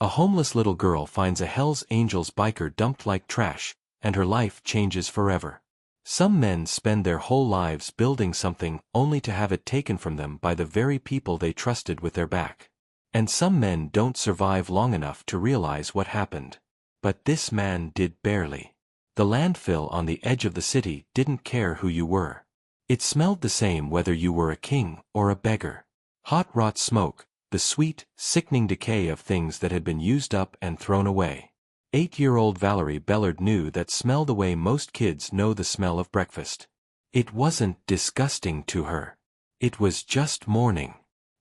A homeless little girl finds a Hells Angels biker dumped like trash, and her life changes forever. Some men spend their whole lives building something only to have it taken from them by the very people they trusted with their back. And some men don't survive long enough to realize what happened. But this man did barely. The landfill on the edge of the city didn't care who you were. It smelled the same whether you were a king or a beggar. Hot rot smoke, the sweet, sickening decay of things that had been used up and thrown away. 8-year-old Valerie Bellard knew that smell the way most kids know the smell of breakfast. It wasn't disgusting to her. It was just morning.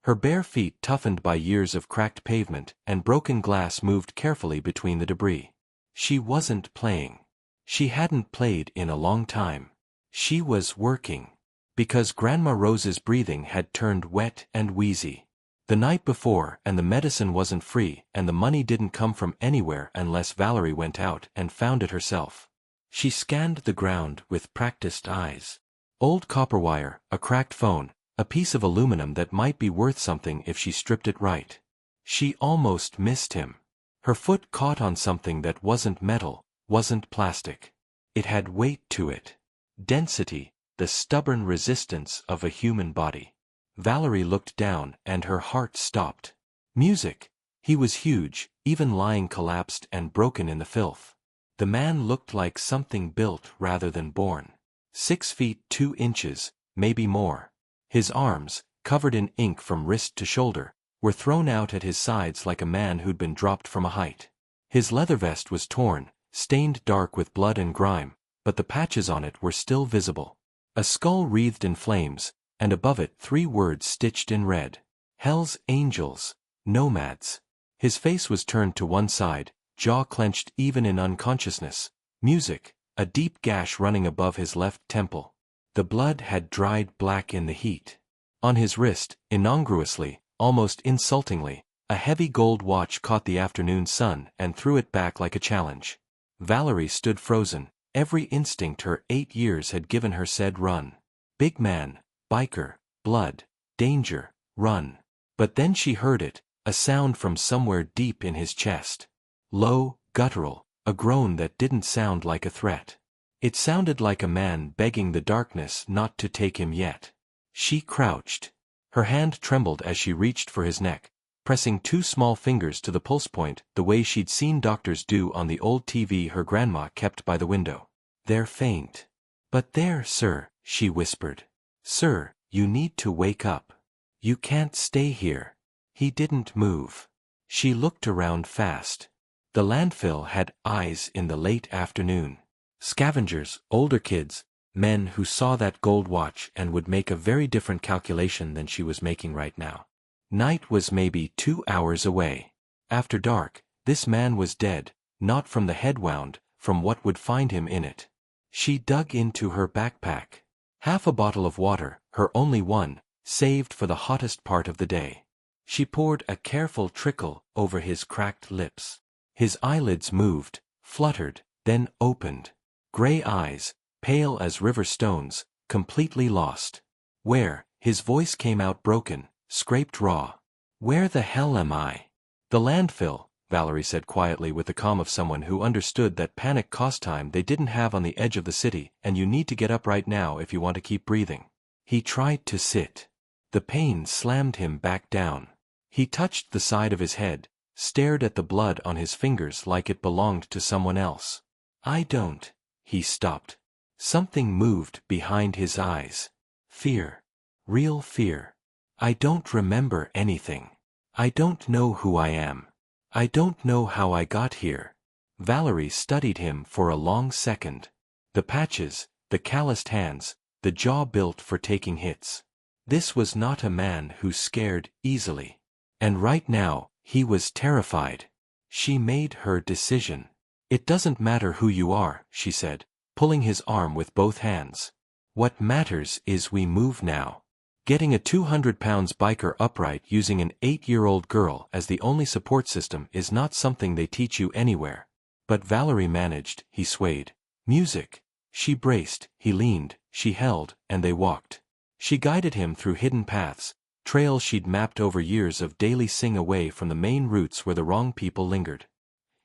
Her bare feet, toughened by years of cracked pavement and broken glass, moved carefully between the debris. She wasn't playing. She hadn't played in a long time. She was working. Because Grandma Rose's breathing had turned wet and wheezy the night before, and the medicine wasn't free, and the money didn't come from anywhere unless Valerie went out and found it herself. She scanned the ground with practiced eyes. Old copper wire, a cracked phone, a piece of aluminum that might be worth something if she stripped it right. She almost missed him. Her foot caught on something that wasn't metal, wasn't plastic. It had weight to it. Density, the stubborn resistance of a human body. Valerie looked down and her heart stopped. Music. He was huge, even lying collapsed and broken in the filth. The man looked like something built rather than born. 6 feet 2 inches, maybe more. His arms, covered in ink from wrist to shoulder, were thrown out at his sides like a man who'd been dropped from a height. His leather vest was torn, stained dark with blood and grime, but the patches on it were still visible. A skull wreathed in flames, and above it 3 words stitched in red. Hells Angels, Nomads. His face was turned to one side, jaw clenched even in unconsciousness. Music, a deep gash running above his left temple. The blood had dried black in the heat. On his wrist, incongruously, almost insultingly, a heavy gold watch caught the afternoon sun and threw it back like a challenge. Valerie stood frozen. Every instinct her 8 years had given her said run. Big man, biker, blood, danger, run. But then she heard it, a sound from somewhere deep in his chest. Low, guttural, a groan that didn't sound like a threat. It sounded like a man begging the darkness not to take him yet. She crouched. Her hand trembled as she reached for his neck, pressing 2 small fingers to the pulse point the way she'd seen doctors do on the old TV her grandma kept by the window. "They're faint." "But there, sir," she whispered. "Sir, you need to wake up. You can't stay here." He didn't move. She looked around fast. The landfill had eyes in the late afternoon. Scavengers, older kids, men who saw that gold watch and would make a very different calculation than she was making right now. Night was maybe 2 hours away. After dark, this man was dead, not from the head wound, from what would find him in it. She dug into her backpack. Half a bottle of water, her only one, saved for the hottest part of the day. She poured a careful trickle over his cracked lips. His eyelids moved, fluttered, then opened. Gray eyes, pale as river stones, completely lost. "Where?" His voice came out broken, scraped raw. "Where the hell am I?" "The landfill," Valerie said quietly with the calm of someone who understood that panic cost time they didn't have on the edge of the city, and you need to get up right now if you want to keep breathing. He tried to sit. The pain slammed him back down. He touched the side of his head, stared at the blood on his fingers like it belonged to someone else. "I don't." He stopped. Something moved behind his eyes. Fear. Real fear. "I don't remember anything. I don't know who I am. I don't know how I got here." Valerie studied him for a long second. The patches, the calloused hands, the jaw built for taking hits. This was not a man who scared easily. And right now, he was terrified. She made her decision. "It doesn't matter who you are," she said, pulling his arm with both hands. "What matters is we move now." Getting a 200-pound biker upright using an 8-year-old girl as the only support system is not something they teach you anywhere. But Valerie managed. He swayed. Music. She braced, he leaned, she held, and they walked. She guided him through hidden paths, trails she'd mapped over years of daily sing away from the main routes where the wrong people lingered.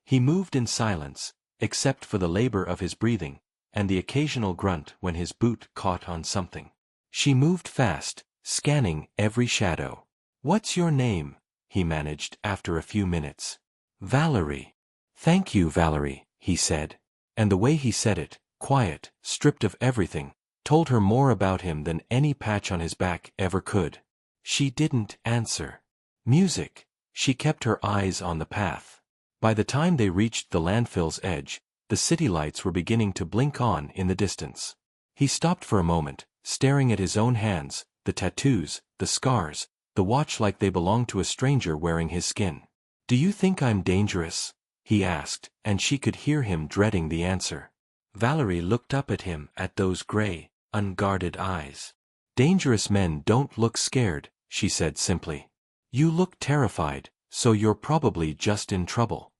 He moved in silence, except for the labor of his breathing, and the occasional grunt when his boot caught on something. She moved fast, scanning every shadow. "What's your name?" he managed after a few minutes. "Valerie." "Thank you, Valerie," he said. And the way he said it, quiet, stripped of everything, told her more about him than any patch on his back ever could. She didn't answer. Music. She kept her eyes on the path. By the time they reached the landfill's edge, the city lights were beginning to blink on in the distance. He stopped for a moment, staring at his own hands, the tattoos, the scars, the watch like they belonged to a stranger wearing his skin. "Do you think I'm dangerous?" he asked, and she could hear him dreading the answer. Valerie looked up at him, at those gray, unguarded eyes. "Dangerous men don't look scared," she said simply. "You look terrified, so you're probably just in trouble."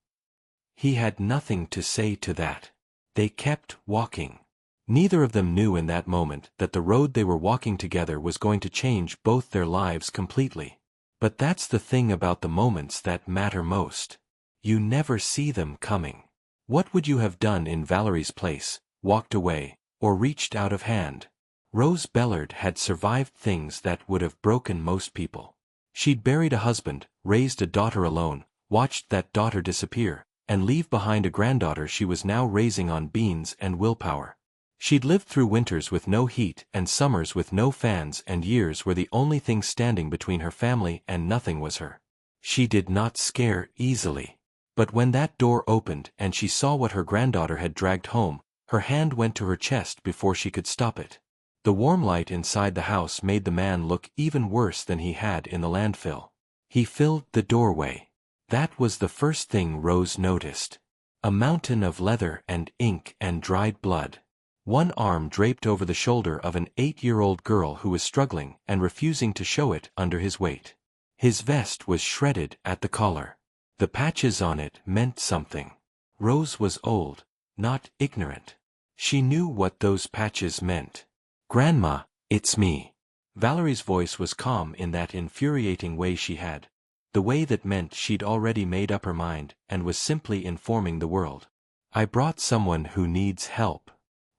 He had nothing to say to that. They kept walking. Neither of them knew in that moment that the road they were walking together was going to change both their lives completely. But that's the thing about the moments that matter most. You never see them coming. What would you have done in Valerie's place, walked away, or reached out of hand? Rose Bellard had survived things that would have broken most people. She'd buried a husband, raised a daughter alone, watched that daughter disappear, and leave behind a granddaughter she was now raising on beans and willpower. She'd lived through winters with no heat and summers with no fans and years where the only thing standing between her family and nothing was her. She did not scare easily. But when that door opened and she saw what her granddaughter had dragged home, her hand went to her chest before she could stop it. The warm light inside the house made the man look even worse than he had in the landfill. He filled the doorway. That was the first thing Rose noticed. A mountain of leather and ink and dried blood. One arm draped over the shoulder of an 8-year-old girl who was struggling and refusing to show it under his weight. His vest was shredded at the collar. The patches on it meant something. Rose was old, not ignorant. She knew what those patches meant. "Grandma, it's me." Valerie's voice was calm in that infuriating way she had. The way that meant she'd already made up her mind and was simply informing the world. "I brought someone who needs help."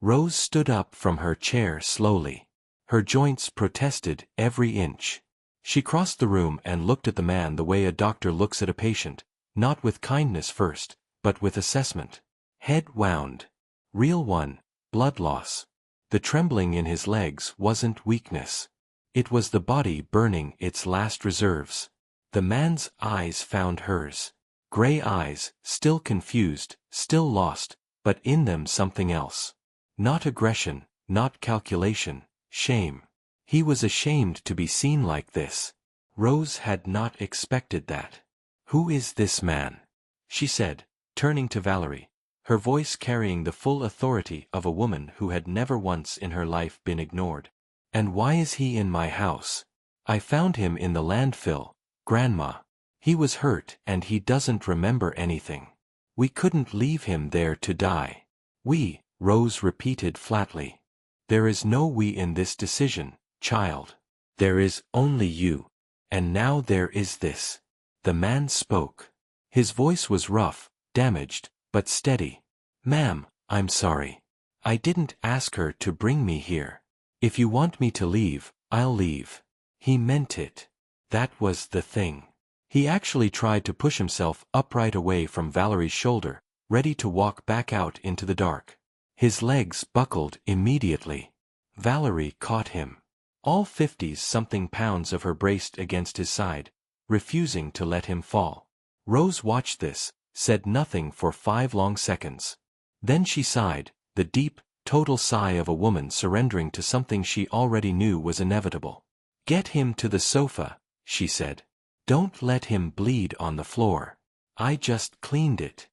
Rose stood up from her chair slowly. Her joints protested every inch. She crossed the room and looked at the man the way a doctor looks at a patient, not with kindness first, but with assessment. Head wound. Real one, blood loss. The trembling in his legs wasn't weakness. It was the body burning its last reserves. The man's eyes found hers. Gray eyes, still confused, still lost, but in them something else. Not aggression, not calculation, shame. He was ashamed to be seen like this. Rose had not expected that. "Who is this man?" she said, turning to Valerie, her voice carrying the full authority of a woman who had never once in her life been ignored. "And why is he in my house? I found him in the landfill, Grandma. He was hurt and he doesn't remember anything. We couldn't leave him there to die." "We," Rose repeated flatly. "There is no we in this decision, child. There is only you. And now there is this." The man spoke. His voice was rough, damaged, but steady. "Ma'am, I'm sorry. I didn't ask her to bring me here. If you want me to leave, I'll leave." He meant it. That was the thing. He actually tried to push himself upright away from Valerie's shoulder, ready to walk back out into the dark. His legs buckled immediately. Valerie caught him. All 50-something pounds of her braced against his side, refusing to let him fall. Rose watched this, said nothing for 5 long seconds. Then she sighed, the deep, total sigh of a woman surrendering to something she already knew was inevitable. "Get him to the sofa," she said. "Don't let him bleed on the floor. I just cleaned it."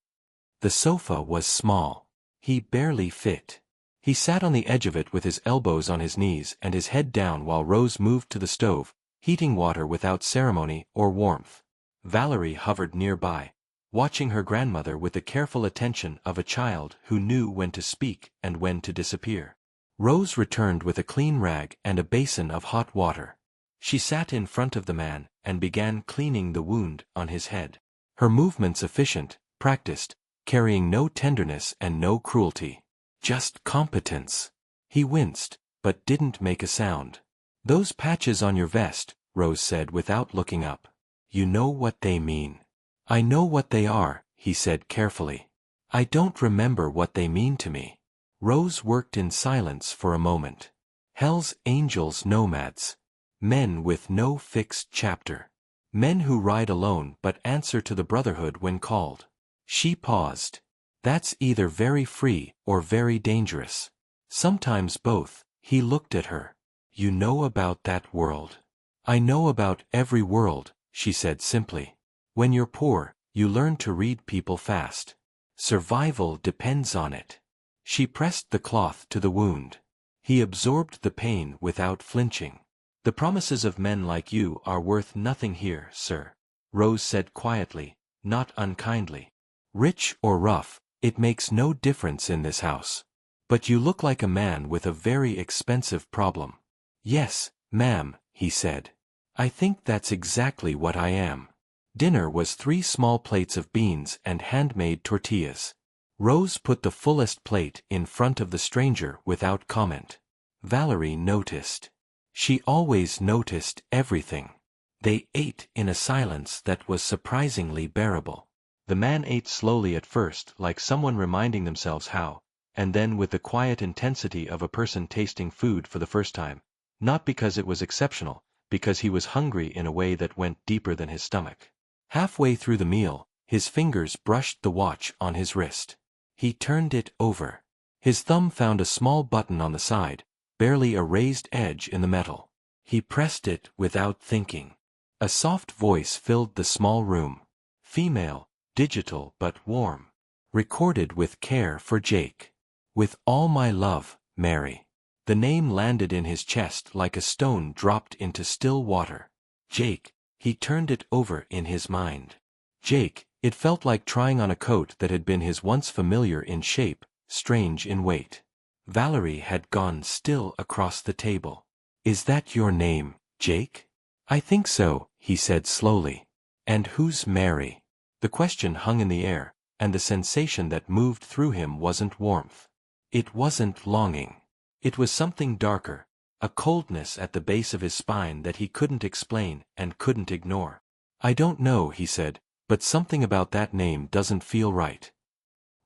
The sofa was small. He barely fit. He sat on the edge of it with his elbows on his knees and his head down while Rose moved to the stove, heating water without ceremony or warmth. Valerie hovered nearby, watching her grandmother with the careful attention of a child who knew when to speak and when to disappear. Rose returned with a clean rag and a basin of hot water. She sat in front of the man and began cleaning the wound on his head. Her movements efficient, practiced, carrying no tenderness and no cruelty. Just competence. He winced, but didn't make a sound. "Those patches on your vest," Rose said without looking up. "You know what they mean." "I know what they are," he said carefully. "I don't remember what they mean to me." Rose worked in silence for a moment. Hell's Angels, nomads. Men with no fixed chapter. Men who ride alone but answer to the Brotherhood when called. She paused. "That's either very free or very dangerous. Sometimes both." He looked at her. "You know about that world." "I know about every world," she said simply. "When you're poor, you learn to read people fast. Survival depends on it." She pressed the cloth to the wound. He absorbed the pain without flinching. "The promises of men like you are worth nothing here, sir," Rose said quietly, not unkindly. "Rich or rough, it makes no difference in this house. But you look like a man with a very expensive problem." "Yes, ma'am," he said. "I think that's exactly what I am." Dinner was 3 small plates of beans and handmade tortillas. Rose put the fullest plate in front of the stranger without comment. Valerie noticed. She always noticed everything. They ate in a silence that was surprisingly bearable. The man ate slowly at first, like someone reminding themselves how, and then with the quiet intensity of a person tasting food for the first time, not because it was exceptional, because he was hungry in a way that went deeper than his stomach. Halfway through the meal, his fingers brushed the watch on his wrist. He turned it over. His thumb found a small button on the side, barely a raised edge in the metal. He pressed it without thinking. A soft voice filled the small room. Female, digital but warm. Recorded with care for Jake. "With all my love, Mary." The name landed in his chest like a stone dropped into still water. Jake. He turned it over in his mind. Jake. It felt like trying on a coat that had been his once familiar in shape, strange in weight. Valerie had gone still across the table. "Is that your name, Jake?" "I think so," he said slowly. "And who's Mary?" The question hung in the air, and the sensation that moved through him wasn't warmth. It wasn't longing. It was something darker, a coldness at the base of his spine that he couldn't explain and couldn't ignore. "I don't know," he said, "but something about that name doesn't feel right."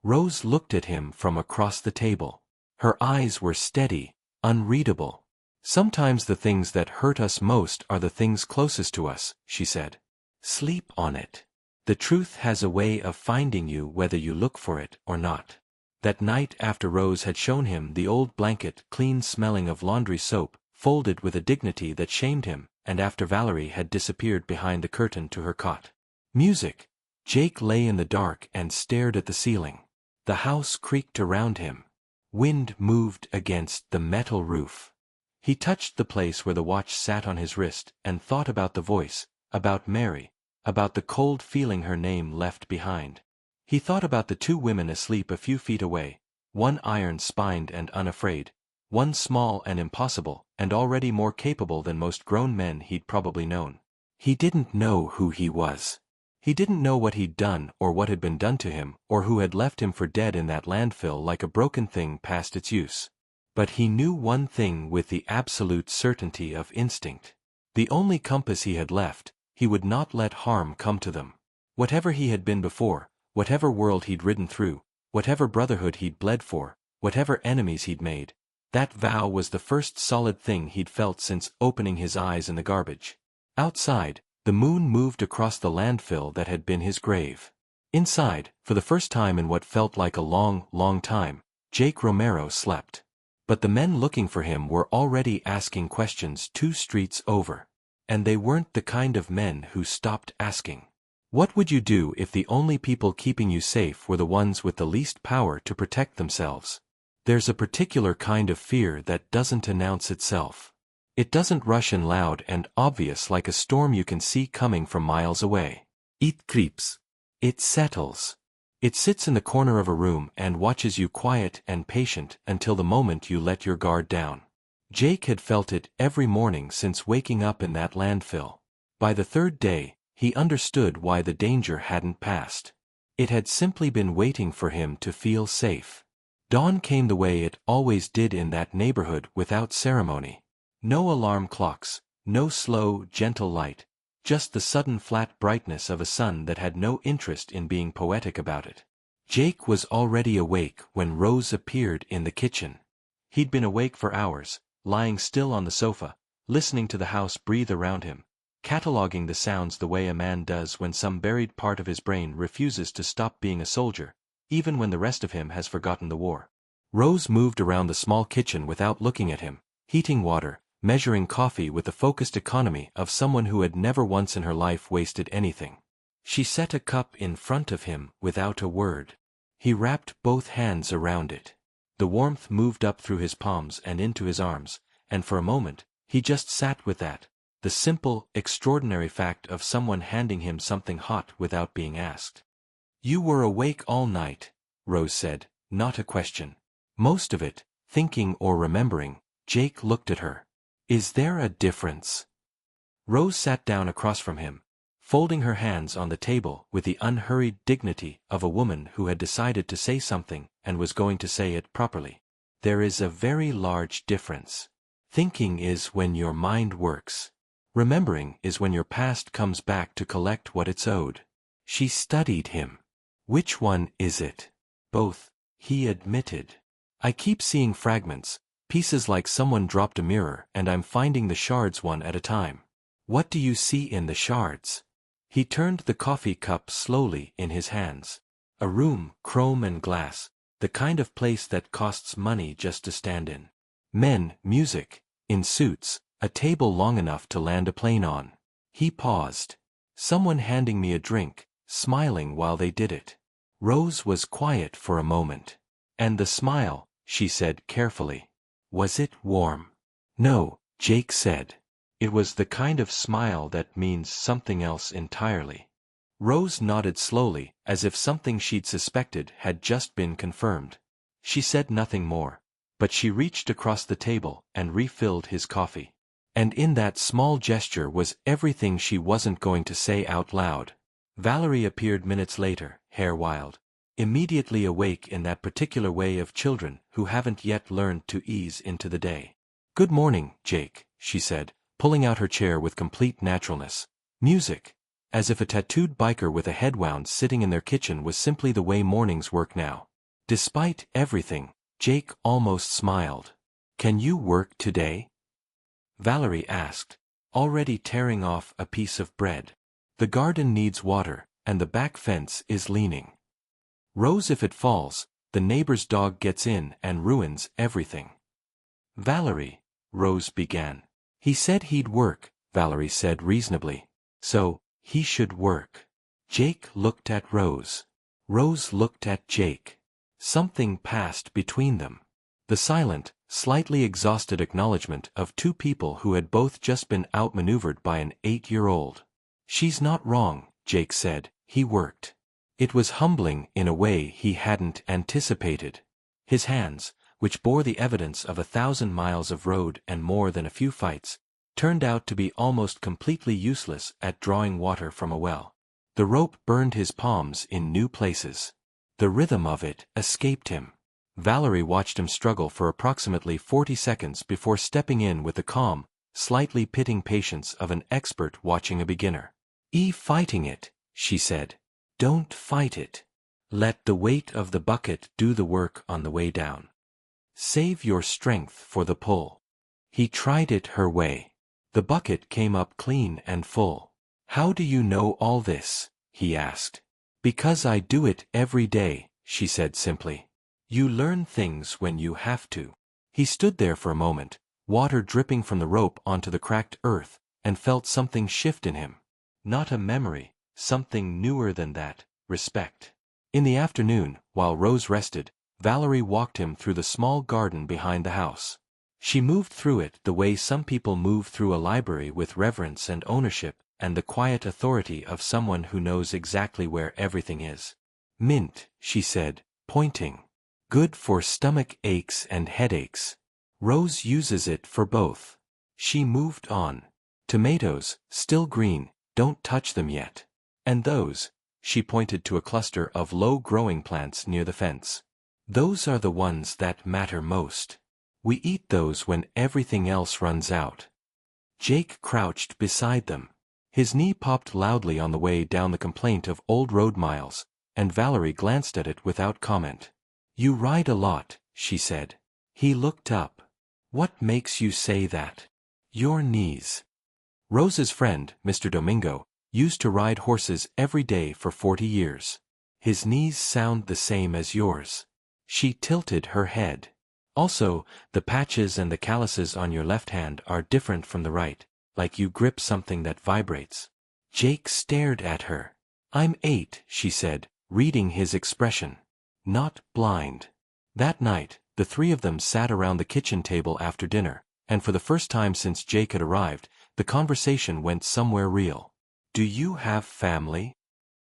Rose looked at him from across the table. Her eyes were steady, unreadable. "Sometimes the things that hurt us most are the things closest to us," she said. "Sleep on it. The truth has a way of finding you whether you look for it or not." That night after Rose had shown him the old blanket clean smelling of laundry soap, folded with a dignity that shamed him, and after Valerie had disappeared behind the curtain to her cot. Music. Jake lay in the dark and stared at the ceiling. The house creaked around him. Wind moved against the metal roof. He touched the place where the watch sat on his wrist and thought about the voice, about Mary, about the cold feeling her name left behind. He thought about the 2 women asleep a few feet away, one iron-spined and unafraid, one small and impossible, and already more capable than most grown men he'd probably known. He didn't know who he was. He didn't know what he'd done or what had been done to him or who had left him for dead in that landfill like a broken thing past its use. But he knew one thing with the absolute certainty of instinct. The only compass he had left, he would not let harm come to them. Whatever he had been before, whatever world he'd ridden through, whatever brotherhood he'd bled for, whatever enemies he'd made, that vow was the first solid thing he'd felt since opening his eyes in the garbage. Outside, the moon moved across the landfill that had been his grave. Inside, for the first time in what felt like a long, long time, Jake Romero slept. But the men looking for him were already asking questions 2 streets over. And they weren't the kind of men who stopped asking. What would you do if the only people keeping you safe were the ones with the least power to protect themselves? There's a particular kind of fear that doesn't announce itself. It doesn't rush in loud and obvious like a storm you can see coming from miles away. It creeps. It settles. It sits in the corner of a room and watches you quiet and patient until the moment you let your guard down. Jake had felt it every morning since waking up in that landfill. By the third day, he understood why the danger hadn't passed. It had simply been waiting for him to feel safe. Dawn came the way it always did in that neighborhood without ceremony. No alarm clocks, no slow, gentle light, just the sudden flat brightness of a sun that had no interest in being poetic about it. Jake was already awake when Rose appeared in the kitchen. He'd been awake for hours, lying still on the sofa, listening to the house breathe around him, cataloging the sounds the way a man does when some buried part of his brain refuses to stop being a soldier, even when the rest of him has forgotten the war. Rose moved around the small kitchen without looking at him, heating water, measuring coffee with the focused economy of someone who had never once in her life wasted anything. She set a cup in front of him without a word. He wrapped both hands around it. The warmth moved up through his palms and into his arms, and for a moment, he just sat with that, the simple, extraordinary fact of someone handing him something hot without being asked. "You were awake all night," Rose said, not a question. Most of it, thinking or remembering. Jake looked at her. "Is there a difference?" Rose sat down across from him, folding her hands on the table with the unhurried dignity of a woman who had decided to say something and was going to say it properly. "There is a very large difference. Thinking is when your mind works. Remembering is when your past comes back to collect what it's owed." She studied him. "Which one is it?" "Both," he admitted. "I keep seeing fragments, pieces like someone dropped a mirror and I'm finding the shards one at a time." "What do you see in the shards?" He turned the coffee cup slowly in his hands. "A room, chrome and glass, the kind of place that costs money just to stand in. Men, music, in suits, a table long enough to land a plane on." He paused. "Someone handing me a drink, smiling while they did it." Rose was quiet for a moment. "And the smile," she said carefully. "Was it warm?" "No," Jake said. "It was the kind of smile that means something else entirely." Rose nodded slowly, as if something she'd suspected had just been confirmed. She said nothing more, but she reached across the table and refilled his coffee. And in that small gesture was everything she wasn't going to say out loud. Valerie appeared minutes later, hair wild, immediately awake in that particular way of children who haven't yet learned to ease into the day. "Good morning, Jake," she said, pulling out her chair with complete naturalness. Music. As if a tattooed biker with a head wound sitting in their kitchen was simply the way mornings work now. Despite everything, Jake almost smiled. "Can you work today?" Valerie asked, already tearing off a piece of bread. "The garden needs water, and the back fence is leaning. Rose, if it falls, the neighbor's dog gets in and ruins everything." "Valerie," Rose began. "He said he'd work," Valerie said reasonably. "So, he should work." Jake looked at Rose. Rose looked at Jake. Something passed between them. The silent, slightly exhausted acknowledgement of two people who had both just been outmaneuvered by an 8-year-old. "She's not wrong," Jake said. "He worked." It was humbling in a way he hadn't anticipated. His hands, which bore the evidence of 1,000 miles of road and more than a few fights, turned out to be almost completely useless at drawing water from a well. The rope burned his palms in new places. The rhythm of it escaped him. Valerie watched him struggle for approximately 40 seconds before stepping in with the calm, slightly pitting patience of an expert watching a beginner. Fighting it," she said. "Don't fight it. Let the weight of the bucket do the work on the way down. Save your strength for the pull." He tried it her way. The bucket came up clean and full. "How do you know all this?" he asked. "Because I do it every day," she said simply. "You learn things when you have to." He stood there for a moment, water dripping from the rope onto the cracked earth, and felt something shift in him. Not a memory, something newer than that, respect. In the afternoon, while Rose rested, Valerie walked him through the small garden behind the house. She moved through it the way some people move through a library, with reverence and ownership and the quiet authority of someone who knows exactly where everything is. "Mint," she said, pointing. "Good for stomach aches and headaches." Rose uses it for both. She moved on. Tomatoes, still green, don't touch them yet. And those, she pointed to a cluster of low-growing plants near the fence. Those are the ones that matter most. We eat those when everything else runs out. Jake crouched beside them. His knee popped loudly on the way down the complaint of old road miles, and Valerie glanced at it without comment. You ride a lot, she said. He looked up. What makes you say that? Your knees. Rose's friend, Mr. Domingo, used to ride horses every day for 40 years. His knees sound the same as yours. She tilted her head. Also, the patches and the calluses on your left hand are different from the right, like you grip something that vibrates. Jake stared at her. I'm 8, she said, reading his expression. Not blind. That night, the three of them sat around the kitchen table after dinner, and for the first time since Jake had arrived, the conversation went somewhere real. Do you have family?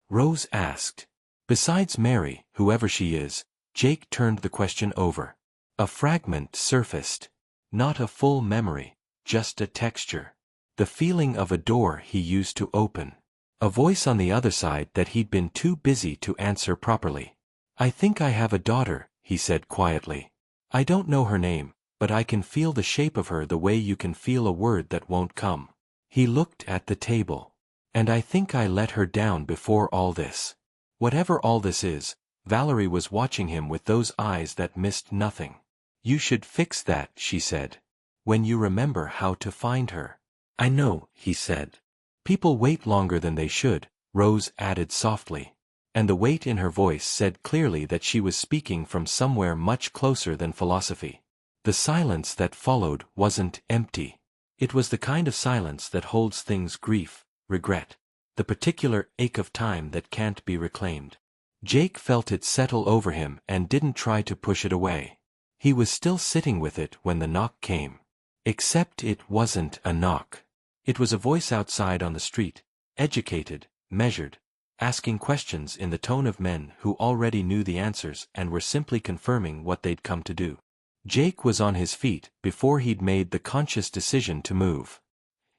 Rose asked. Besides Mary, whoever she is, Jake turned the question over. A fragment surfaced. Not a full memory, just a texture. The feeling of a door he used to open. A voice on the other side that he'd been too busy to answer properly. I think I have a daughter, he said quietly. I don't know her name, but I can feel the shape of her the way you can feel a word that won't come. He looked at the table. And I think I let her down before all this. Whatever all this is, Valerie was watching him with those eyes that missed nothing. You should fix that, she said. When you remember how to find her. I know, he said. People wait longer than they should, Rose added softly. And the weight in her voice said clearly that she was speaking from somewhere much closer than philosophy. The silence that followed wasn't empty. It was the kind of silence that holds things grief, regret, the particular ache of time that can't be reclaimed. Jake felt it settle over him and didn't try to push it away. He was still sitting with it when the knock came. Except it wasn't a knock. It was a voice outside on the street, educated, measured, asking questions in the tone of men who already knew the answers and were simply confirming what they'd come to do. Jake was on his feet before he'd made the conscious decision to move.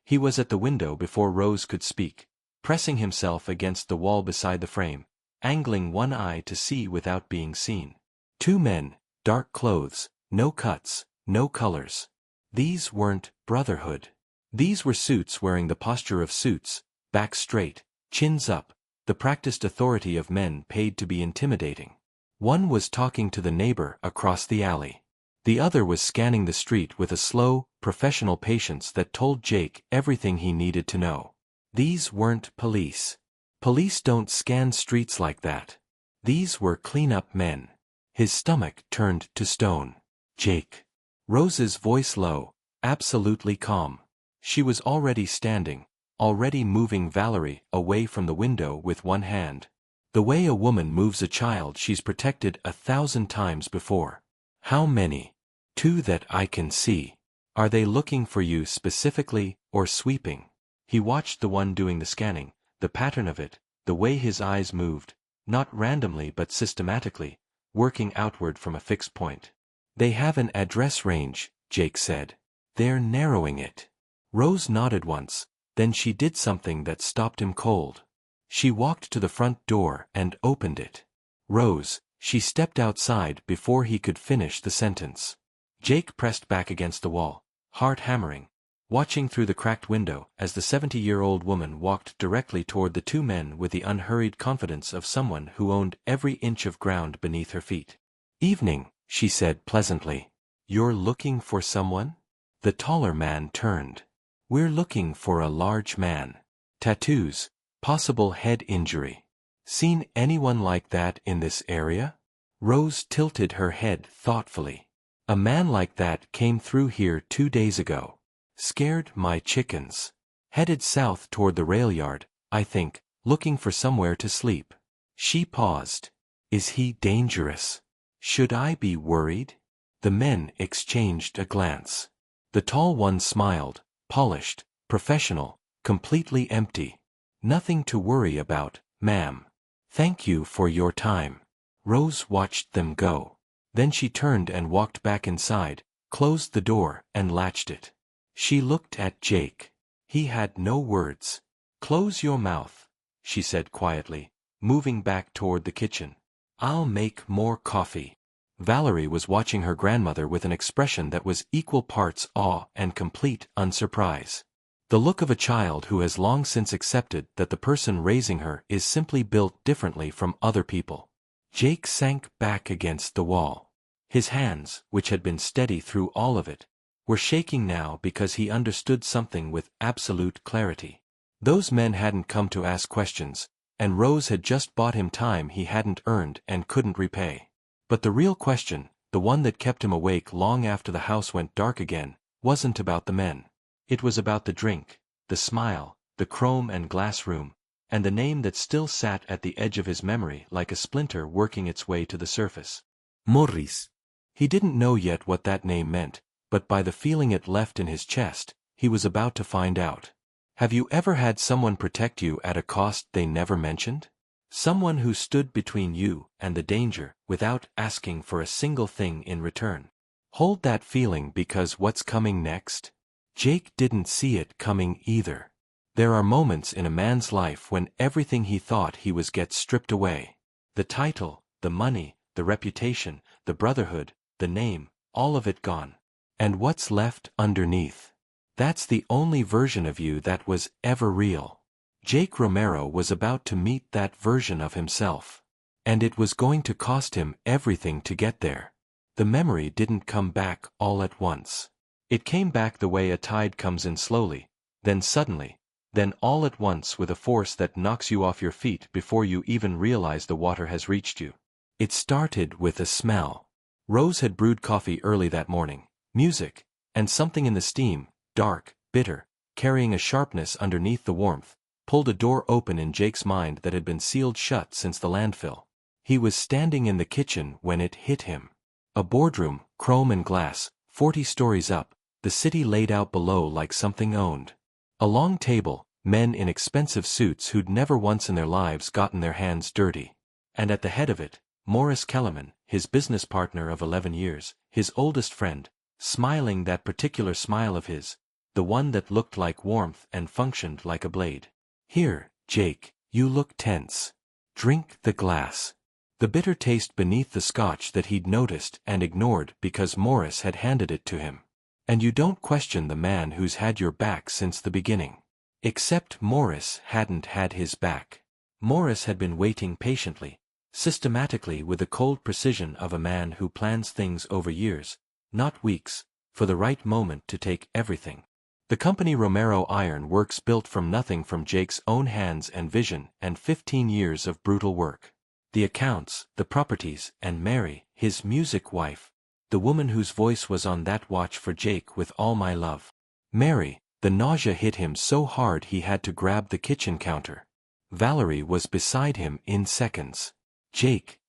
He was at the window before Rose could speak, pressing himself against the wall beside the frame, angling one eye to see without being seen. Two men, dark clothes, no cuts, no colors. These weren't Brotherhood. These were suits wearing the posture of suits, back straight, chins up, the practiced authority of men paid to be intimidating. One was talking to the neighbor across the alley. The other was scanning the street with a slow, professional patience that told Jake everything he needed to know. These weren't police. Police don't scan streets like that. These were clean-up men. His stomach turned to stone. Jake. Rose's voice low, absolutely calm. She was already standing, already moving Valerie away from the window with one hand. The way a woman moves a child she's protected 1,000 times before. How many? 2 that I can see. Are they looking for you specifically, or sweeping? He watched the one doing the scanning, the pattern of it, the way his eyes moved, not randomly but systematically, working outward from a fixed point. They have an address range, Jake said. They're narrowing it. Rose nodded once, then she did something that stopped him cold. She walked to the front door and opened it. Rose, she stepped outside before he could finish the sentence. Jake pressed back against the wall, heart hammering, watching through the cracked window as the 70-year-old woman walked directly toward the two men with the unhurried confidence of someone who owned every inch of ground beneath her feet. Evening, she said pleasantly. You're looking for someone? The taller man turned. We're looking for a large man. Tattoos, possible head injury. Seen anyone like that in this area? Rose tilted her head thoughtfully. A man like that came through here 2 days ago. Scared my chickens. Headed south toward the rail yard, I think, looking for somewhere to sleep. She paused. Is he dangerous? Should I be worried? The men exchanged a glance. The tall one smiled, polished, professional, completely empty. Nothing to worry about, ma'am. Thank you for your time. Rose watched them go. Then she turned and walked back inside, closed the door, and latched it. She looked at Jake. He had no words. "Close your mouth," she said quietly, moving back toward the kitchen. "I'll make more coffee." Valerie was watching her grandmother with an expression that was equal parts awe and complete unsurprise. The look of a child who has long since accepted that the person raising her is simply built differently from other people. Jake sank back against the wall. His hands, which had been steady through all of it, were shaking now because he understood something with absolute clarity. Those men hadn't come to ask questions, and Rose had just bought him time he hadn't earned and couldn't repay. But the real question, the one that kept him awake long after the house went dark again, wasn't about the men. It was about the drink, the smile, the chrome and glass room, and the name that still sat at the edge of his memory like a splinter working its way to the surface. Maurice. He didn't know yet what that name meant, but by the feeling it left in his chest, he was about to find out. Have you ever had someone protect you at a cost they never mentioned? Someone who stood between you and the danger without asking for a single thing in return. Hold that feeling because what's coming next? Jake didn't see it coming either. There are moments in a man's life when everything he thought he was gets stripped away. The title, the money, the reputation, the brotherhood, the name, all of it gone. And what's left underneath? That's the only version of you that was ever real. Jake Romero was about to meet that version of himself. And it was going to cost him everything to get there. The memory didn't come back all at once. It came back the way a tide comes in slowly, then suddenly, then all at once with a force that knocks you off your feet before you even realize the water has reached you. It started with a smell. Rose had brewed coffee early that morning, music, and something in the steam, dark, bitter, carrying a sharpness underneath the warmth, pulled a door open in Jake's mind that had been sealed shut since the landfill. He was standing in the kitchen when it hit him. A boardroom, chrome and glass, 40 stories up, the city laid out below like something owned. A long table, men in expensive suits who'd never once in their lives gotten their hands dirty. And at the head of it, Morris Kellerman, his business partner of 11 years, his oldest friend, smiling that particular smile of his, the one that looked like warmth and functioned like a blade. "Here, Jake, you look tense. Drink the glass." The bitter taste beneath the scotch that he'd noticed and ignored because Morris had handed it to him. And you don't question the man who's had your back since the beginning. Except Morris hadn't had his back. Morris had been waiting patiently, systematically with the cold precision of a man who plans things over years, not weeks, for the right moment to take everything. The company Romero Iron Works built from nothing from Jake's own hands and vision and 15 years of brutal work. The accounts, the properties, and Mary, his music wife, the woman whose voice was on that watch for Jake with all my love. Mary, the nausea hit him so hard he had to grab the kitchen counter. Valerie was beside him in seconds. Jake,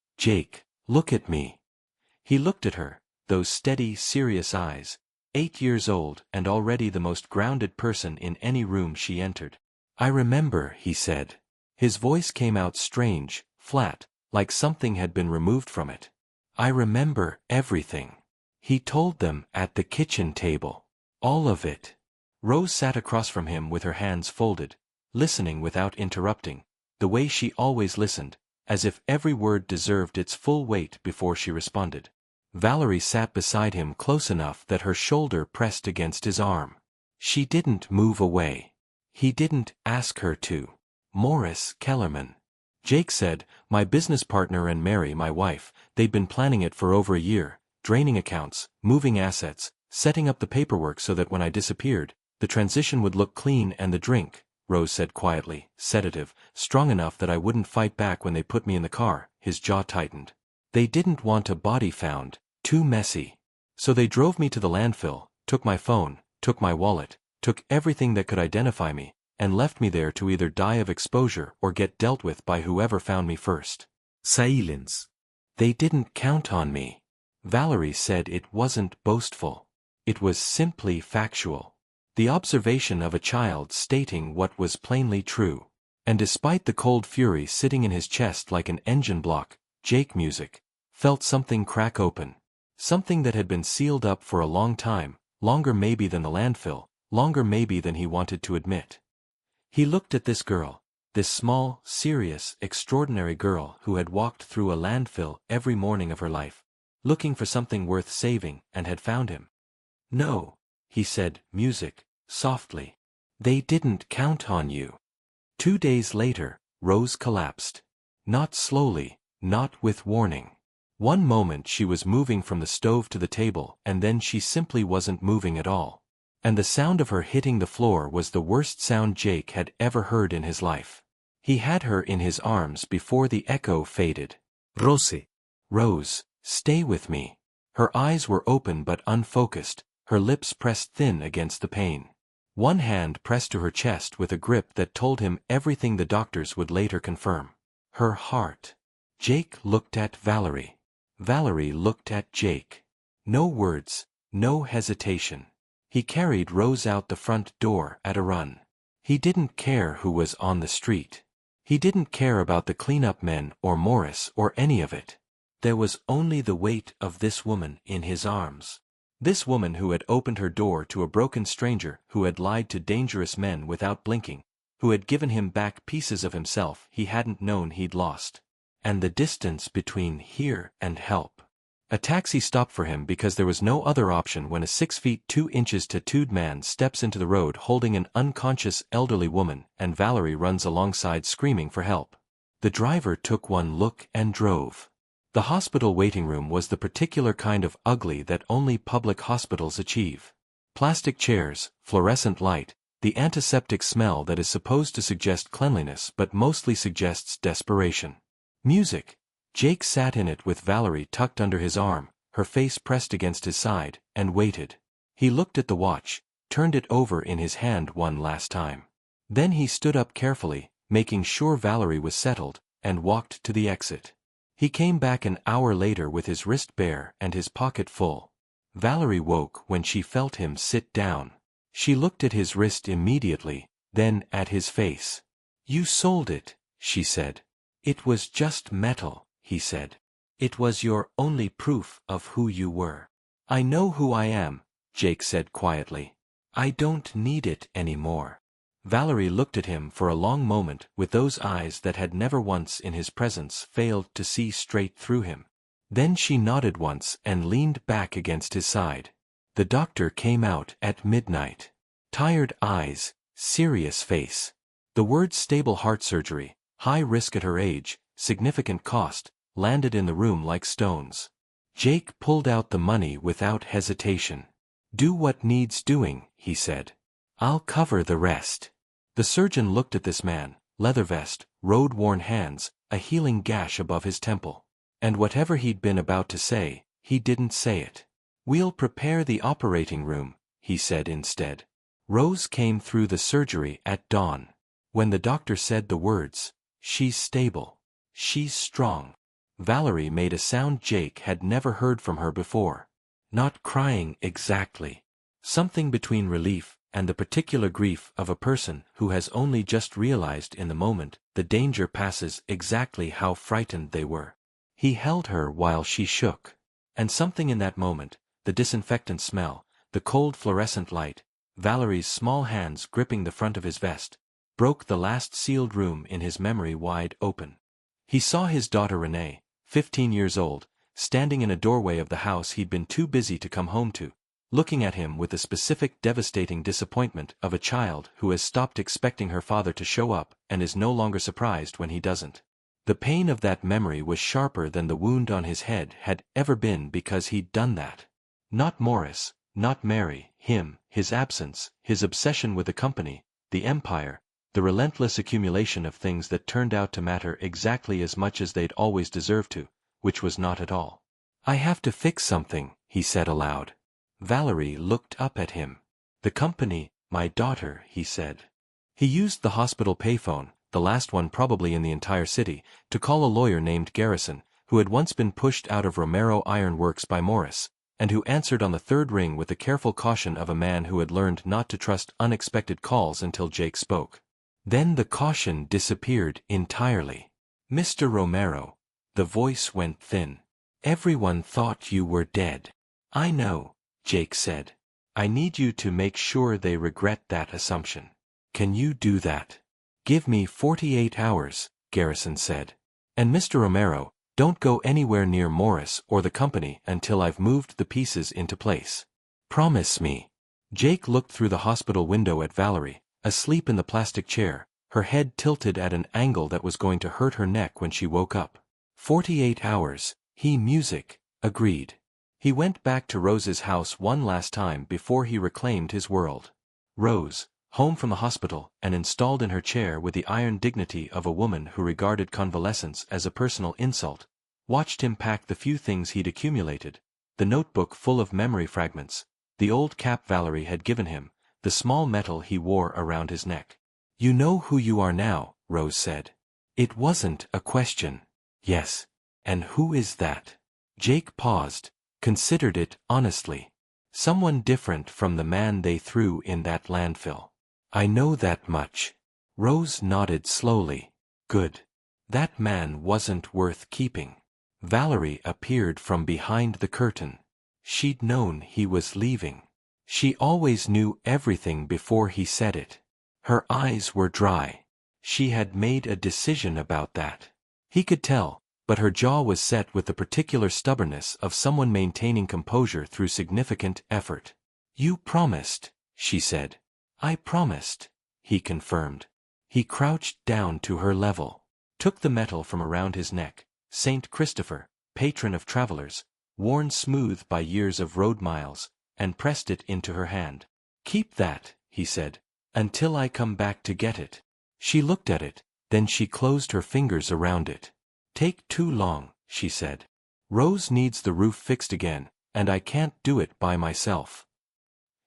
look at me." He looked at her, those steady, serious eyes, 8 years old and already the most grounded person in any room she entered. "I remember," he said. His voice came out strange, flat, like something had been removed from it. "I remember everything." He told them at the kitchen table. All of it. Rose sat across from him with her hands folded, listening without interrupting, the way she always listened, as if every word deserved its full weight before she responded. Valerie sat beside him close enough that her shoulder pressed against his arm. She didn't move away. He didn't ask her to. "Morris Kellerman," Jake said, "my business partner and Mary my wife, they'd been planning it for over a year, draining accounts, moving assets, setting up the paperwork so that when I disappeared, the transition would look clean and the drink," Rose said quietly, sedative, strong enough that I wouldn't fight back when they put me in the car. His jaw tightened. "They didn't want a body found, too messy. So they drove me to the landfill, took my phone, took my wallet, took everything that could identify me, and left me there to either die of exposure or get dealt with by whoever found me first." Silence. "They didn't count on me." Valerie said it wasn't boastful. It was simply factual. The observation of a child stating what was plainly true. And despite the cold fury sitting in his chest like an engine block, Jake music felt something crack open. Something that had been sealed up for a long time, longer maybe than the landfill, longer maybe than he wanted to admit. He looked at this girl, this small, serious, extraordinary girl who had walked through a landfill every morning of her life, looking for something worth saving, and had found him. "No," he said, music, softly. "They didn't count on you." 2 days later, Rose collapsed. Not slowly, not with warning. One moment she was moving from the stove to the table, and then she simply wasn't moving at all. And the sound of her hitting the floor was the worst sound Jake had ever heard in his life. He had her in his arms before the echo faded. "Rosie." "Rose, stay with me." Her eyes were open but unfocused, her lips pressed thin against the pane. One hand pressed to her chest with a grip that told him everything the doctors would later confirm. Her heart. Jake looked at Valerie. Valerie looked at Jake. No words, no hesitation. He carried Rose out the front door at a run. He didn't care who was on the street. He didn't care about the cleanup men or Morris or any of it. There was only the weight of this woman in his arms. This woman who had opened her door to a broken stranger, who had lied to dangerous men without blinking, who had given him back pieces of himself he hadn't known he'd lost. And the distance between here and help. A taxi stopped for him because there was no other option when a 6 feet 2 inches tattooed man steps into the road holding an unconscious elderly woman, and Valerie runs alongside screaming for help. The driver took one look and drove. The hospital waiting room was the particular kind of ugly that only public hospitals achieve. Plastic chairs, fluorescent light, the antiseptic smell that is supposed to suggest cleanliness but mostly suggests desperation. Music. Jake sat in it with Valerie tucked under his arm, her face pressed against his side, and waited. He looked at the watch, turned it over in his hand one last time. Then he stood up carefully, making sure Valerie was settled, and walked to the exit. He came back an hour later with his wrist bare and his pocket full. Valerie woke when she felt him sit down. She looked at his wrist immediately, then at his face. "You sold it," she said. "It was just metal," he said. "It was your only proof of who you were." "I know who I am," Jake said quietly. "I don't need it anymore." Valerie looked at him for a long moment with those eyes that had never once in his presence failed to see straight through him. Then she nodded once and leaned back against his side. The doctor came out at midnight. Tired eyes, serious face. The words stable heart surgery, high risk at her age, significant cost, landed in the room like stones. Jake pulled out the money without hesitation. "Do what needs doing," he said. "I'll cover the rest." The surgeon looked at this man, leather vest, road-worn hands, a healing gash above his temple. And whatever he'd been about to say, he didn't say it. "We'll prepare the operating room," he said instead. Rose came through the surgery at dawn. When the doctor said the words, "She's stable. She's strong," Valerie made a sound Jake had never heard from her before. Not crying exactly. Something between relief and the particular grief of a person who has only just realized in the moment the danger passes exactly how frightened they were. He held her while she shook. And something in that moment, the disinfectant smell, the cold fluorescent light, Valerie's small hands gripping the front of his vest, broke the last sealed room in his memory wide open. He saw his daughter Renee, 15 years old, standing in a doorway of the house he'd been too busy to come home to, looking at him with the specific devastating disappointment of a child who has stopped expecting her father to show up and is no longer surprised when he doesn't. The pain of that memory was sharper than the wound on his head had ever been because he'd done that. Not Morris, not Mary, him, his absence, his obsession with the company, the empire, the relentless accumulation of things that turned out to matter exactly as much as they'd always deserved to, which was not at all. "I have to fix something," he said aloud. Valerie looked up at him. "The company, my daughter," he said. He used the hospital payphone, the last one probably in the entire city, to call a lawyer named Garrison, who had once been pushed out of Romero Iron Works by Morris, and who answered on the third ring with the careful caution of a man who had learned not to trust unexpected calls until Jake spoke. Then the caution disappeared entirely. "Mr. Romero." The voice went thin. Everyone thought you were dead. I know, Jake said. I need you to make sure they regret that assumption. Can you do that? Give me 48 hours, Garrison said. And Mr. Romero, don't go anywhere near Morris or the company until I've moved the pieces into place. Promise me. Jake looked through the hospital window at Valerie, asleep in the plastic chair, her head tilted at an angle that was going to hurt her neck when she woke up. 48 hours, music, agreed. He went back to Rose's house one last time before he reclaimed his world. Rose, home from the hospital and installed in her chair with the iron dignity of a woman who regarded convalescence as a personal insult, watched him pack the few things he'd accumulated, the notebook full of memory fragments, the old cap Valerie had given him, the small medal he wore around his neck. You know who you are now, Rose said. It wasn't a question. Yes. And who is that? Jake paused, considered it honestly. Someone different from the man they threw in that landfill. I know that much. Rose nodded slowly. Good. That man wasn't worth keeping. Valerie appeared from behind the curtain. She'd known he was leaving. She always knew everything before he said it. Her eyes were dry. She had made a decision about that. He could tell, but her jaw was set with the particular stubbornness of someone maintaining composure through significant effort. You promised, she said. I promised, he confirmed. He crouched down to her level, took the medal from around his neck, Saint Christopher, patron of travelers, worn smooth by years of road miles, and pressed it into her hand. Keep that, he said, until I come back to get it. She looked at it, then she closed her fingers around it. Take too long, she said. Rose needs the roof fixed again, and I can't do it by myself.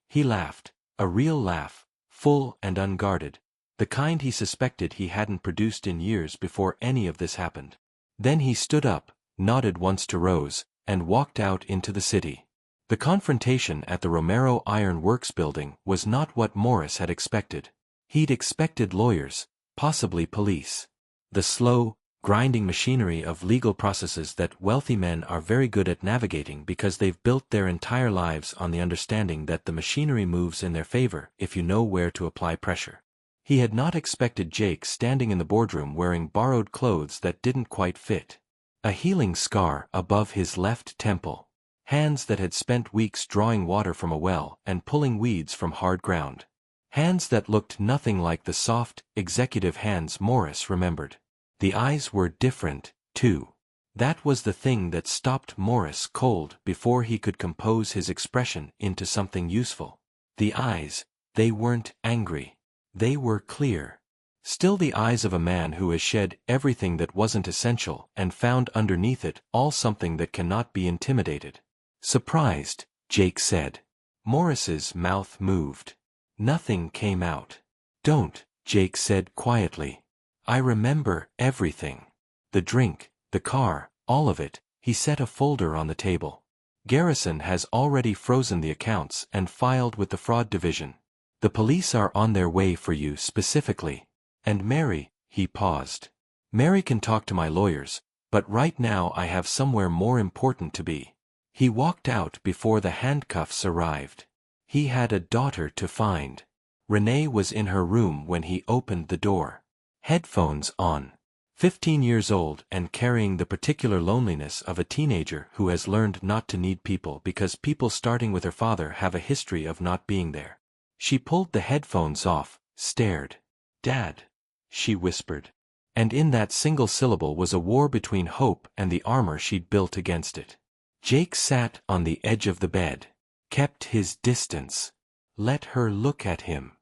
He laughed, a real laugh, full and unguarded, the kind he suspected he hadn't produced in years before any of this happened. Then he stood up, nodded once to Rose, and walked out into the city. The confrontation at the Romero Iron Works building was not what Morris had expected. He'd expected lawyers, possibly police. The slow, grinding machinery of legal processes that wealthy men are very good at navigating because they've built their entire lives on the understanding that the machinery moves in their favor if you know where to apply pressure. He had not expected Jake standing in the boardroom wearing borrowed clothes that didn't quite fit. A healing scar above his left temple. Hands that had spent weeks drawing water from a well and pulling weeds from hard ground. Hands that looked nothing like the soft, executive hands Morris remembered. The eyes were different, too. That was the thing that stopped Morris cold before he could compose his expression into something useful. The eyes, they weren't angry. They were clear. Still the eyes of a man who has shed everything that wasn't essential and found underneath it all something that cannot be intimidated. Surprised, Jake said. Morris's mouth moved. Nothing came out. Don't, Jake said quietly. I remember everything. The drink, the car, all of it. He set a folder on the table. Garrison has already frozen the accounts and filed with the fraud division. The police are on their way for you specifically. And Mary, he paused. Mary can talk to my lawyers, but right now I have somewhere more important to be. He walked out before the handcuffs arrived. He had a daughter to find. Renee was in her room when he opened the door. Headphones on. 15 years old and carrying the particular loneliness of a teenager who has learned not to need people because people starting with her father have a history of not being there. She pulled the headphones off, stared. Dad, she whispered. And in that single syllable was a war between hope and the armor she'd built against it. Jake sat on the edge of the bed. Kept his distance. Let her look at him.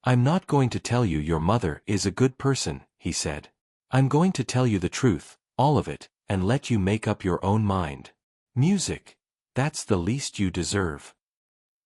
I'm not going to tell you your mother is a good person, he said. I'm going to tell you the truth, all of it, and let you make up your own mind. Music. That's the least you deserve.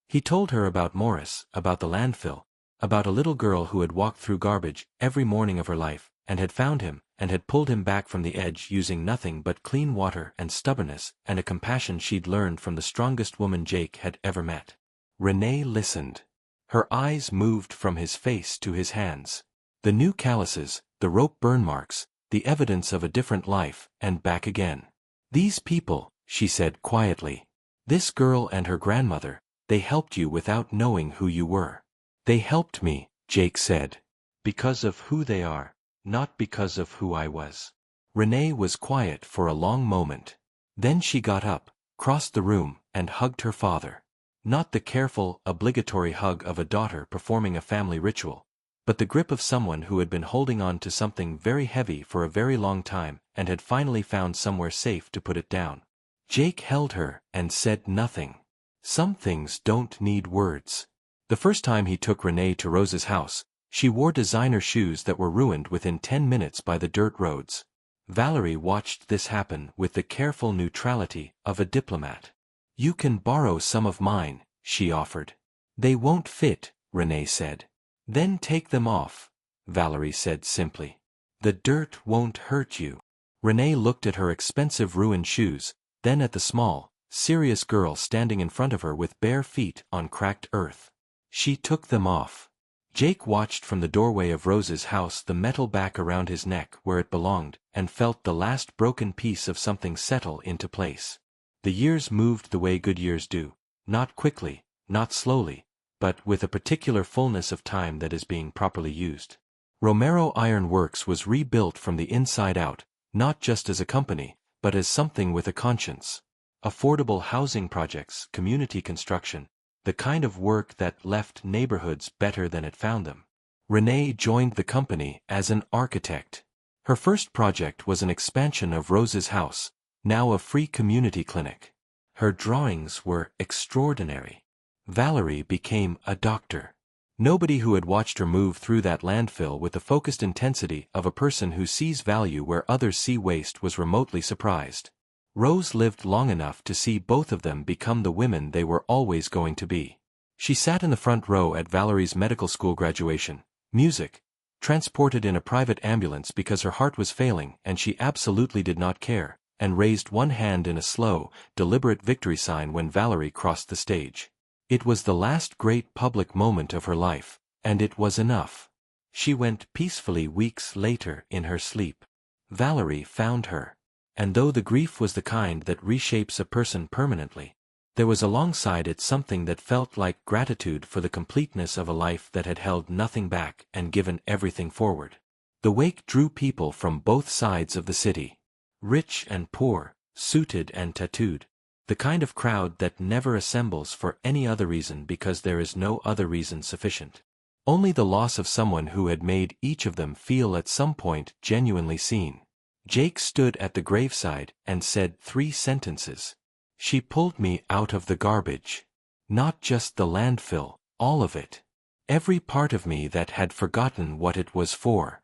He told her about Morris, about the landfill, about a little girl who had walked through garbage every morning of her life, and had found him, and had pulled him back from the edge using nothing but clean water and stubbornness and a compassion she'd learned from the strongest woman Jake had ever met. Renee listened. Her eyes moved from his face to his hands. The new calluses, the rope burn marks, the evidence of a different life, and back again. These people, she said quietly. This girl and her grandmother, they helped you without knowing who you were. They helped me, Jake said. Because of who they are, not because of who I was. Renee was quiet for a long moment. Then she got up, crossed the room, and hugged her father. Not the careful, obligatory hug of a daughter performing a family ritual, but the grip of someone who had been holding on to something very heavy for a very long time and had finally found somewhere safe to put it down. Jake held her and said nothing. Some things don't need words. The first time he took Renee to Rose's house, she wore designer shoes that were ruined within 10 minutes by the dirt roads. Valerie watched this happen with the careful neutrality of a diplomat. You can borrow some of mine, she offered. They won't fit, Renee said. Then take them off, Valerie said simply. The dirt won't hurt you. Renee looked at her expensive ruined shoes, then at the small, serious girl standing in front of her with bare feet on cracked earth. She took them off. Jake watched from the doorway of Rose's house the metal back around his neck where it belonged, and felt the last broken piece of something settle into place. The years moved the way good years do, not quickly, not slowly, but with a particular fullness of time that is being properly used. Romero Iron Works was rebuilt from the inside out, not just as a company, but as something with a conscience. Affordable housing projects, community construction, the kind of work that left neighborhoods better than it found them. Renee joined the company as an architect. Her first project was an expansion of Rose's house, now a free community clinic. Her drawings were extraordinary. Valerie became a doctor. Nobody who had watched her move through that landfill with the focused intensity of a person who sees value where others see waste was remotely surprised. Rose lived long enough to see both of them become the women they were always going to be. She sat in the front row at Valerie's medical school graduation, music, transported in a private ambulance because her heart was failing and she absolutely did not care, and raised one hand in a slow, deliberate victory sign when Valerie crossed the stage. It was the last great public moment of her life, and it was enough. She went peacefully weeks later in her sleep. Valerie found her. And though the grief was the kind that reshapes a person permanently, there was alongside it something that felt like gratitude for the completeness of a life that had held nothing back and given everything forward. The wake drew people from both sides of the city. Rich and poor, suited and tattooed. The kind of crowd that never assembles for any other reason because there is no other reason sufficient. Only the loss of someone who had made each of them feel at some point genuinely seen. Jake stood at the graveside and said 3 sentences. She pulled me out of the garbage. Not just the landfill, all of it. Every part of me that had forgotten what it was for.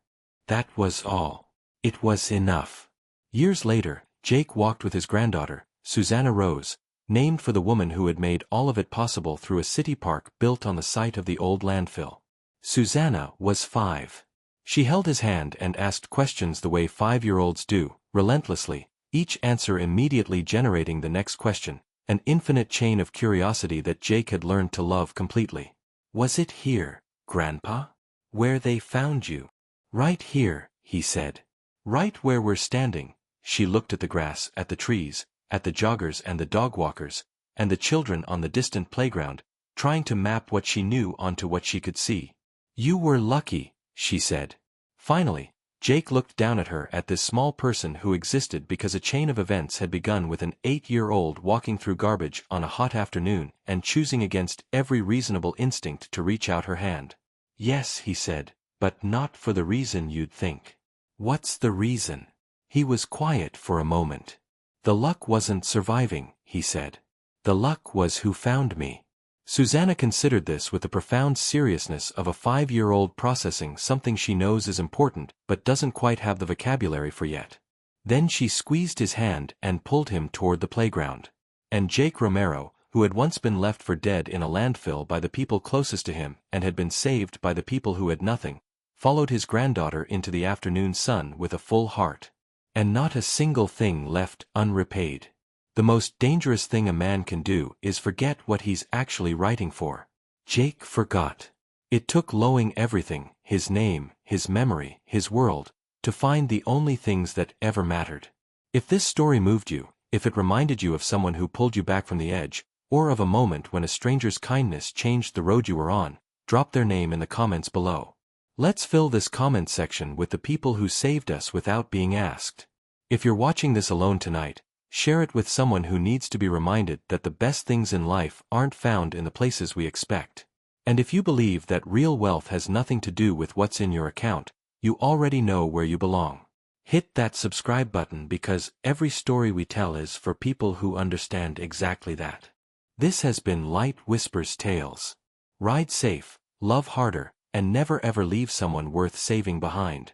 That was all. It was enough. Years later, Jake walked with his granddaughter, Susanna Rose, named for the woman who had made all of it possible through a city park built on the site of the old landfill. Susanna was 5. She held his hand and asked questions the way 5-year-olds do, relentlessly, each answer immediately generating the next question, an infinite chain of curiosity that Jake had learned to love completely. Was it here, Grandpa? Where they found you? Right here, he said. Right where we're standing. She looked at the grass, at the trees, at the joggers and the dog walkers, and the children on the distant playground, trying to map what she knew onto what she could see. You were lucky, she said. Finally, Jake looked down at her, at this small person who existed because a chain of events had begun with an 8-year-old walking through garbage on a hot afternoon and choosing against every reasonable instinct to reach out her hand. Yes, he said, but not for the reason you'd think. What's the reason? He was quiet for a moment. The luck wasn't surviving, he said. The luck was who found me. Susanna considered this with the profound seriousness of a 5-year-old processing something she knows is important but doesn't quite have the vocabulary for yet. Then she squeezed his hand and pulled him toward the playground. And Jake Romero, who had once been left for dead in a landfill by the people closest to him and had been saved by the people who had nothing, followed his granddaughter into the afternoon sun with a full heart. And not a single thing left unrepaid. The most dangerous thing a man can do is forget what he's actually writing for. Jake forgot. It took lowing everything, his name, his memory, his world, to find the only things that ever mattered. If this story moved you, If it reminded you of someone who pulled you back from the edge, or of a moment when a stranger's kindness changed the road you were on, drop their name in the comments below. Let's fill this comment section with the people who saved us without being asked. If you're watching this alone tonight, share it with someone who needs to be reminded that the best things in life aren't found in the places we expect. And if you believe that real wealth has nothing to do with what's in your account, you already know where you belong. Hit that subscribe button because every story we tell is for people who understand exactly that. This has been Light Whispers Tales. Ride safe, love harder, and never ever leave someone worth saving behind.